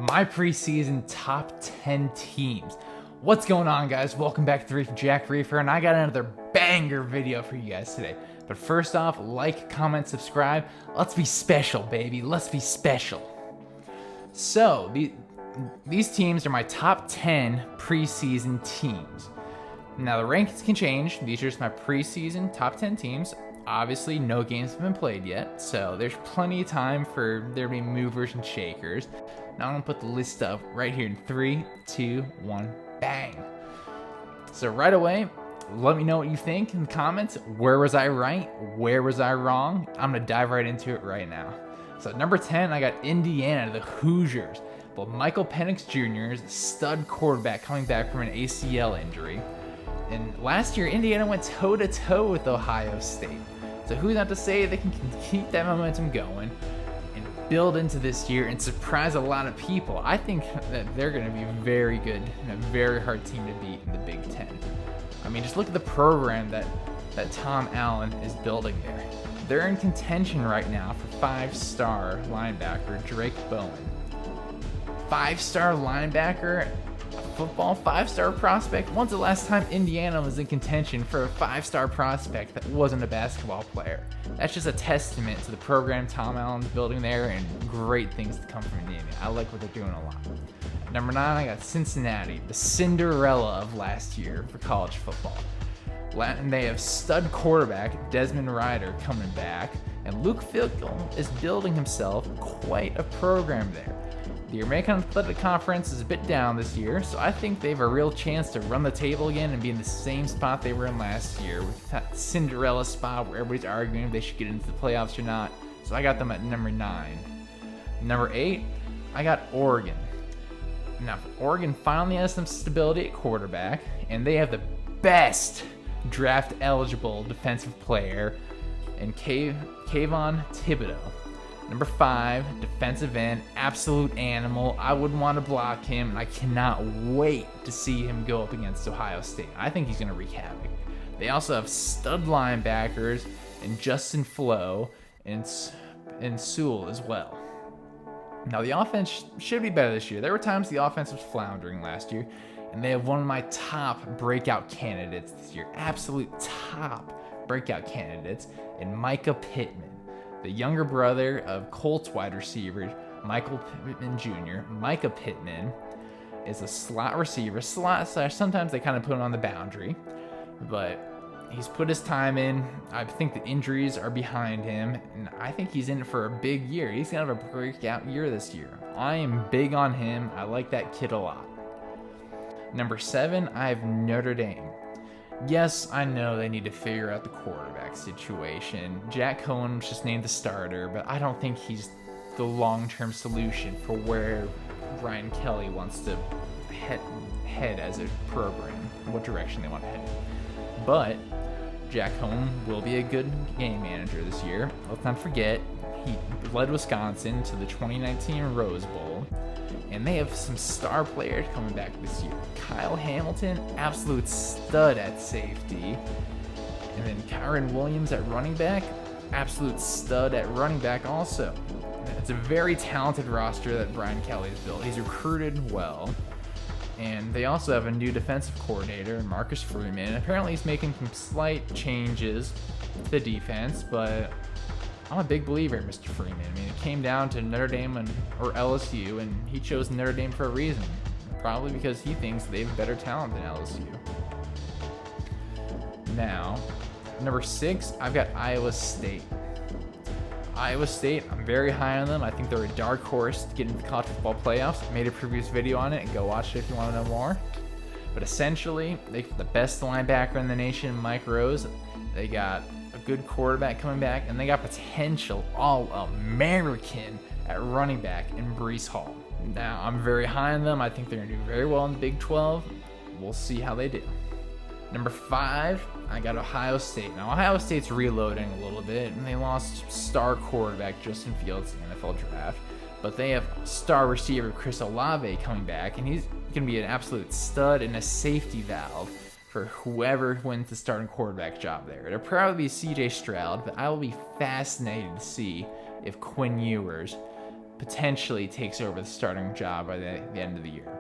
my preseason top 10 teams. What's going on, guys? Welcome back to the Reef with Jack Reefer, and I got another banger video for you guys today. But first off, like, comment, subscribe. Let's be special, baby. Let's be special. So, these teams are my top 10 preseason teams. Now, the rankings can change. These are just my preseason top 10 teams. Obviously, no games have been played yet, so there's plenty of time for there to be movers and shakers. Now I'm gonna put the list up right here in 3, 2, 1, bang. So right away, let me know what you think in the comments. Where was I right? Where was I wrong? I'm gonna dive right into it right now. So at number 10, I got Indiana, the Hoosiers. Well, Michael Penix Jr. is a stud quarterback coming back from an ACL injury. And last year, Indiana went toe-to-toe with Ohio State. So who's not to say they can keep that momentum going and build into this year and surprise a lot of people. I think that they're going to be very good and a very hard team to beat in the Big Ten. I mean, just look at the program that Tom Allen is building there. They're in contention right now for 5-star linebacker Drake Bowen. 5-star linebacker, football 5-star prospect. When's the last time Indiana was in contention for a 5-star prospect that wasn't a basketball player? That's just a testament to the program Tom Allen's building there and great things to come from Indiana. I like what they're doing a lot. Number 9, I got Cincinnati, the Cinderella of last year for college football. And they have stud quarterback Desmond Ridder coming back, and Luke Fickell is building himself quite a program there. The American Athletic Conference is a bit down this year, so I think they have a real chance to run the table again and be in the same spot they were in last year, with that Cinderella spot where everybody's arguing if they should get into the playoffs or not. So I got them at number 9. Number 8, I got Oregon. Now, Oregon finally has some stability at quarterback, and they have the best draft-eligible defensive player in Kayvon Thibodeau. Number 5, defensive end, absolute animal. I wouldn't want to block him, and I cannot wait to see him go up against Ohio State. I think he's going to wreak havoc. They also have stud linebackers in Justin Flo and Sewell as well. Now, the offense should be better this year. There were times the offense was floundering last year, and they have one of my top breakout candidates this year. Absolute top breakout candidates in Micah Pittman, the younger brother of Colts wide receiver Michael Pittman Jr. Micah Pittman is a slot receiver, sometimes they kind of put him on the boundary, but he's put his time in. I think the injuries are behind him, and I think he's in for a big year. He's gonna have a breakout year this year. I am big on him. I like that kid a lot. Number 7, I have Notre Dame. Yes, I know they need to figure out the quarterback situation. Jack Cohen was just named the starter, but I don't think he's the long-term solution for where Brian Kelly wants to head as a program, what direction they want to head. But Jack Cohen will be a good game manager this year. Let's not forget, he led Wisconsin to the 2019 Rose Bowl. And they have some star players coming back this year. Kyle Hamilton, absolute stud at safety. And then Kyron Williams at running back, absolute stud at running back also. It's a very talented roster that Brian Kelly has built. He's recruited well. And they also have a new defensive coordinator, Marcus Freeman. Apparently he's making some slight changes to the defense, but I'm a big believer in Mr. Freeman. I mean, it came down to Notre Dame or LSU, and he chose Notre Dame for a reason. Probably because he thinks they have better talent than LSU. Now, number 6, I've got Iowa State. Iowa State, I'm very high on them. I think they're a dark horse to get into the college football playoffs. I made a previous video on it, and go watch it if you want to know more. But essentially, they got the best linebacker in the nation, Mike Rose. They got a good quarterback coming back, and they got potential All-American at running back in Breece Hall. Now, I'm very high on them. I think they're going to do very well in the Big 12. We'll see how they do. Number 5, I got Ohio State. Now, Ohio State's reloading a little bit, and they lost star quarterback Justin Fields in the NFL draft. But they have star receiver Chris Olave coming back, and he's going to be an absolute stud and a safety valve for whoever wins the starting quarterback job there. It'll probably be C.J. Stroud, but I will be fascinated to see if Quinn Ewers potentially takes over the starting job by the end of the year.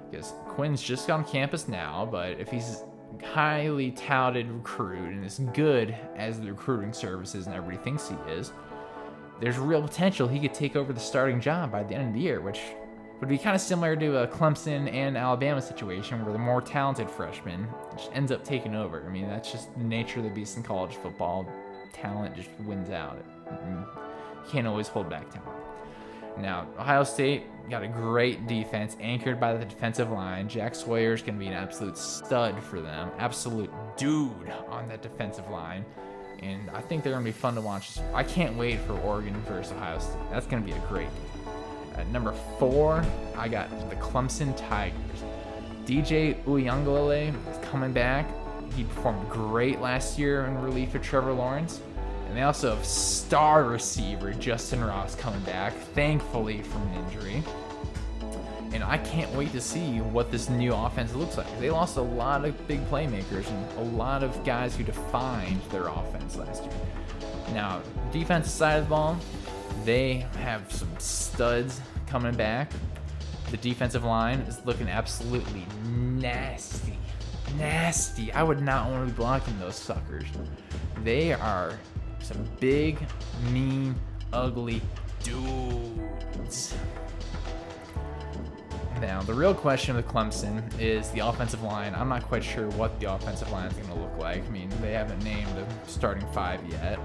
Because Quinn's just on campus now, but if he's a highly touted recruit and as good as the recruiting services and everybody thinks he is, there's real potential he could take over the starting job by the end of the year, which would be kind of similar to a Clemson and Alabama situation where the more talented freshman just ends up taking over. I mean, that's just the nature of the beast in college football. Talent just wins out. You can't always hold back talent. Now, Ohio State got a great defense anchored by the defensive line. Jack Sawyer's going to be an absolute stud for them. Absolute dude on that defensive line. And I think they're going to be fun to watch. I can't wait for Oregon versus Ohio State. That's going to be a great game. At number 4, I got the Clemson Tigers. DJ Uiagalelei is coming back. He performed great last year in relief of Trevor Lawrence. And they also have star receiver Justin Ross coming back, thankfully from an injury. And I can't wait to see what this new offense looks like. They lost a lot of big playmakers and a lot of guys who defined their offense last year. Now, defensive side of the ball, they have some studs coming back. The defensive line is looking absolutely nasty. Nasty. I would not want to be blocking those suckers. They are some big, mean, ugly dudes. Now, the real question with Clemson is the offensive line. I'm not quite sure what the offensive line is going to look like. I mean, they haven't named a starting 5 yet,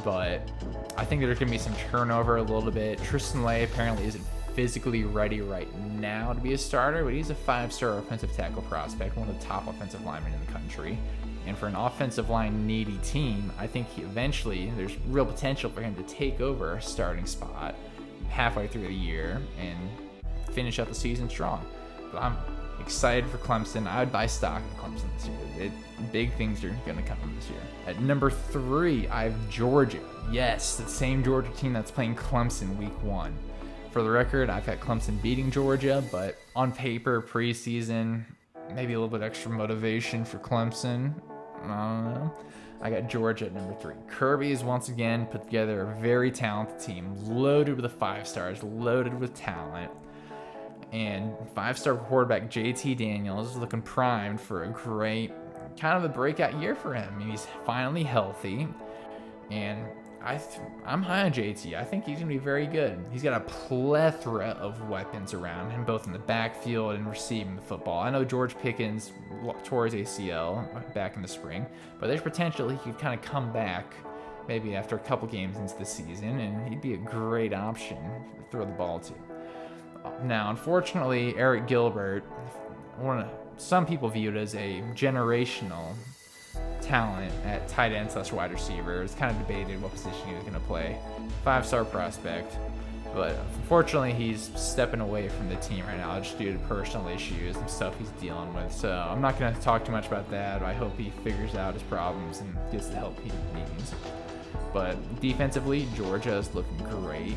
but I think there's going to be some turnover a little bit. Tristan Lay apparently isn't physically ready right now to be a starter, but he's a 5-star offensive tackle prospect, one of the top offensive linemen in the country. And for an offensive line needy team, I think there's real potential for him to take over a starting spot halfway through the year and finish out the season strong. But I'm excited for Clemson. I would buy stock in Clemson this year. Big things are going to come this year. At number 3, I have Georgia. Yes, the same Georgia team that's playing Clemson week 1. For the record, I've had Clemson beating Georgia, but on paper, preseason, maybe a little bit extra motivation for Clemson. I don't know. I got Georgia at number 3. Kirby's once again put together a very talented team, loaded with 5 stars, loaded with talent. And 5-star quarterback JT Daniels is looking primed for a great, kind of a breakout year for him. I mean, he's finally healthy, and I'm high on JT. I think he's going to be very good. He's got a plethora of weapons around him, both in the backfield and receiving the football. I know George Pickens tore his ACL back in the spring, but there's potential he could kind of come back maybe after a couple games into the season, and he'd be a great option to throw the ball to. Now, unfortunately, Eric Gilbert, some people view it as a generational talent at tight end / wide receiver. It's kind of debated what position he was going to play. 5-star prospect, but unfortunately he's stepping away from the team right now just due to personal issues and stuff he's dealing with. So I'm not going to talk too much about that. I hope he figures out his problems and gets the help he needs. But defensively, Georgia is looking great.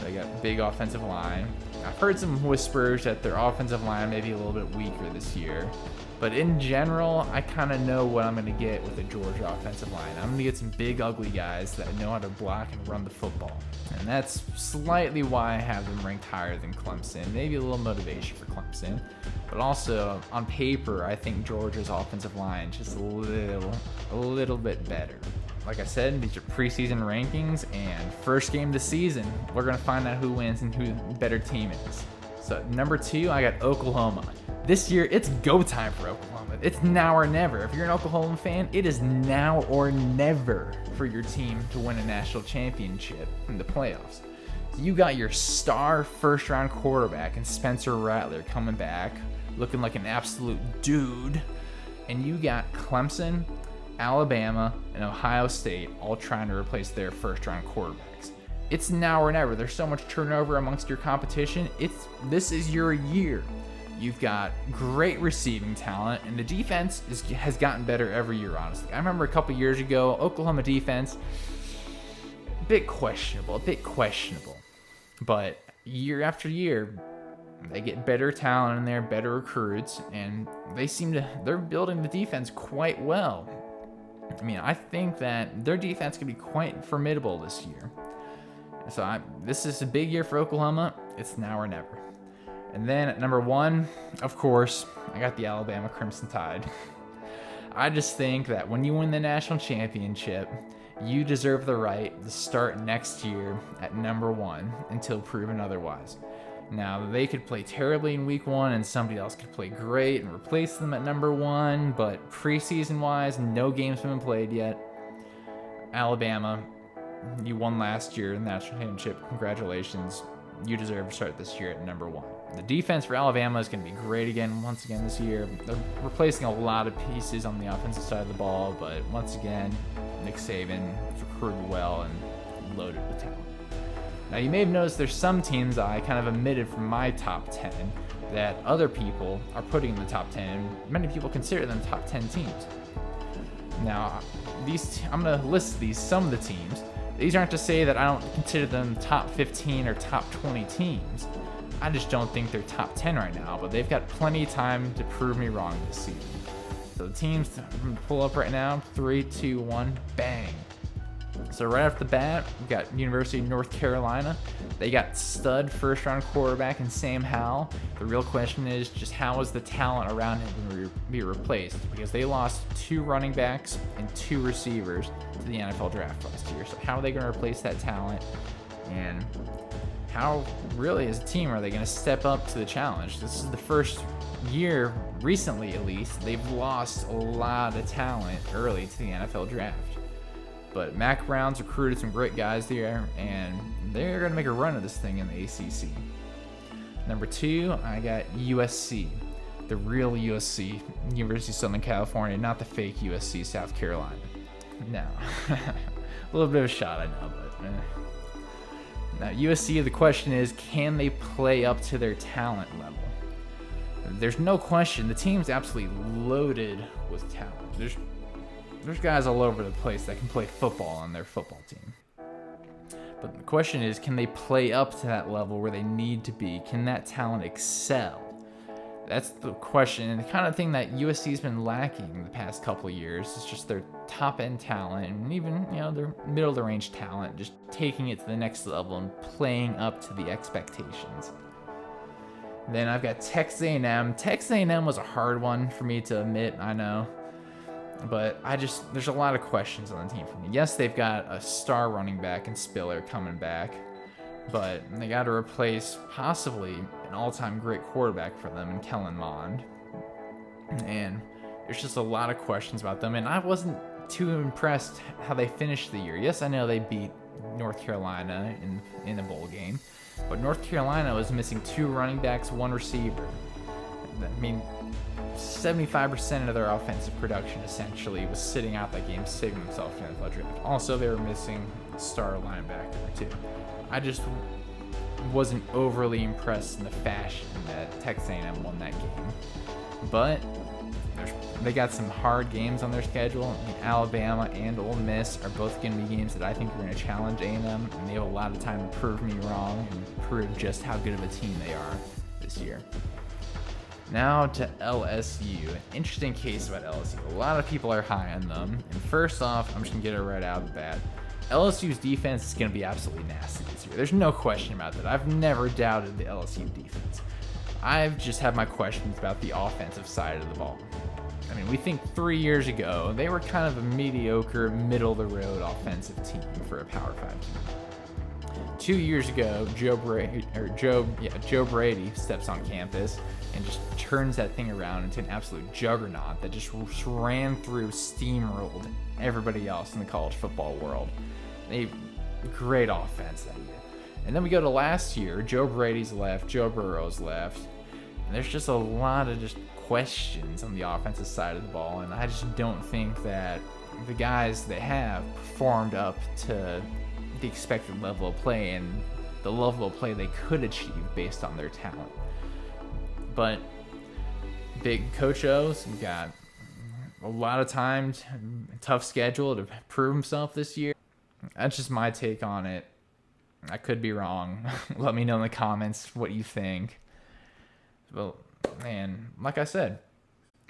They got a big offensive line. I've heard some whispers that their offensive line may be a little bit weaker this year. But in general, I kind of know what I'm going to get with the Georgia offensive line. I'm going to get some big, ugly guys that know how to block and run the football. And that's slightly why I have them ranked higher than Clemson. Maybe a little motivation for Clemson. But also, on paper, I think Georgia's offensive line is just a little bit better. Like I said, these are preseason rankings, and first game of the season, we're going to find out who wins and who the better team is. So, number 2, I got Oklahoma. This year, it's go time for Oklahoma. It's now or never. If you're an Oklahoma fan, it is now or never for your team to win a national championship in the playoffs. So you got your star first-round quarterback in Spencer Rattler coming back, looking like an absolute dude. And you got Clemson, Alabama, and Ohio State all trying to replace their first-round quarterbacks. It's now or never. There's so much turnover amongst your competition. This is your year. You've got great receiving talent, and the defense has gotten better every year, honestly. I remember a couple years ago, Oklahoma defense, a bit questionable. But year after year, they get better talent in there, better recruits, and they're building the defense quite well. I mean, I think that their defense could be quite formidable this year. So this is a big year for Oklahoma. It's now or never. And then at number 1, of course, I got the Alabama Crimson Tide. I just think that when you win the national championship, you deserve the right to start next year at number 1 until proven otherwise. Now, they could play terribly in week 1 and somebody else could play great and replace them at number 1, but preseason-wise, no games have been played yet. Alabama, you won last year in the national championship. Congratulations. You deserve to start this year at number 1. The defense for Alabama is going to be great once again this year. They're replacing a lot of pieces on the offensive side of the ball, but once again, Nick Saban is recruited well and loaded with talent. Now, you may have noticed there's some teams I kind of omitted from my top 10 that other people are putting in the top 10, and many people consider them top 10 teams. Now, I'm going to list some of the teams. These aren't to say that I don't consider them top 15 or top 20 teams. I just don't think they're top 10 right now, but they've got plenty of time to prove me wrong this season. So the teams I'm going to pull up right now, 3, 2, 1, bang. So right off the bat, we've got University of North Carolina. They got stud first-round quarterback in Sam Howell. The real question is just how is the talent around him going to be replaced? Because they lost 2 running backs and 2 receivers to the NFL draft last year. So how are they going to replace that talent? And how really, as a team, are they going to step up to the challenge? This is the first year, recently at least, they've lost a lot of talent early to the NFL draft. But Mac Brown's recruited some great guys there, and they're going to make a run of this thing in the ACC. Number 2, I got USC, the real USC, University of Southern California, not the fake USC, South Carolina. No, a little bit of a shot, I know, but Now, USC, the question is, can they play up to their talent level? There's no question. The team's absolutely loaded with talent. There's guys all over the place that can play football on their football team. But the question is, can they play up to that level where they need to be? Can that talent excel? That's the question, and the kind of thing that USC's been lacking the past couple of years is just their top-end talent, and even their middle-of-the-range talent, just taking it to the next level and playing up to the expectations. Then I've got Texas A&M. Texas A&M was a hard one for me to admit, I know. But there's a lot of questions on the team for me. Yes, they've got a star running back in Spiller coming back, but they got to replace possibly an all-time great quarterback for them in Kellen Mond. And there's just a lot of questions about them, and I wasn't too impressed how they finished the year. Yes, I know they beat North Carolina in a bowl game, but North Carolina was missing 2 running backs, 1 receiver. I mean, 75% of their offensive production essentially was sitting out that game, saving themselves from the NFL draft. Also, they were missing a star linebacker too. I just wasn't overly impressed in the fashion that Texas A&M won that game. But they got some hard games on their schedule. I mean, Alabama and Ole Miss are both going to be games that I think are going to challenge A&M, and they have a lot of time to prove me wrong and prove just how good of a team they are this year. Now to LSU. An interesting case about LSU. A lot of people are high on them. And first off, I'm just going to get it right out of the bat. LSU's defense is going to be absolutely nasty this year. There's no question about that. I've never doubted the LSU defense. I've just had my questions about the offensive side of the ball. I mean, we think 3 years ago, they were kind of a mediocre, middle-of-the-road offensive team for a Power 5 team. 2 years ago, Joe Brady steps on campus and just turns that thing around into an absolute juggernaut that just ran through, steamrolled everybody else in the college football world. A great offense that year. And then we go to last year. Joe Brady's left, Joe Burrow's left, and there's just a lot of just questions on the offensive side of the ball, and I just don't think that the guys they have performed up to the expected level of play and the level of play they could achieve based on their talent. But big Coach O's got a lot of time, tough schedule to prove himself this year. That's just my take on it. I could be wrong. Let me know in the comments what you think. Well, and like I said,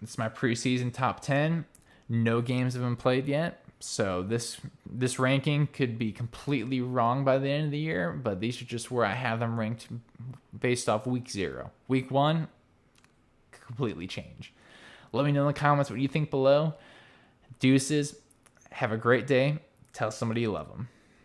it's my preseason top 10. No games have been played yet, So this ranking could be completely wrong by the end of the year, but these are just where I have them ranked based off week 0. Week 1, completely change. Let me know in the comments what you think below. Deuces. Have a great day. Tell somebody you love them.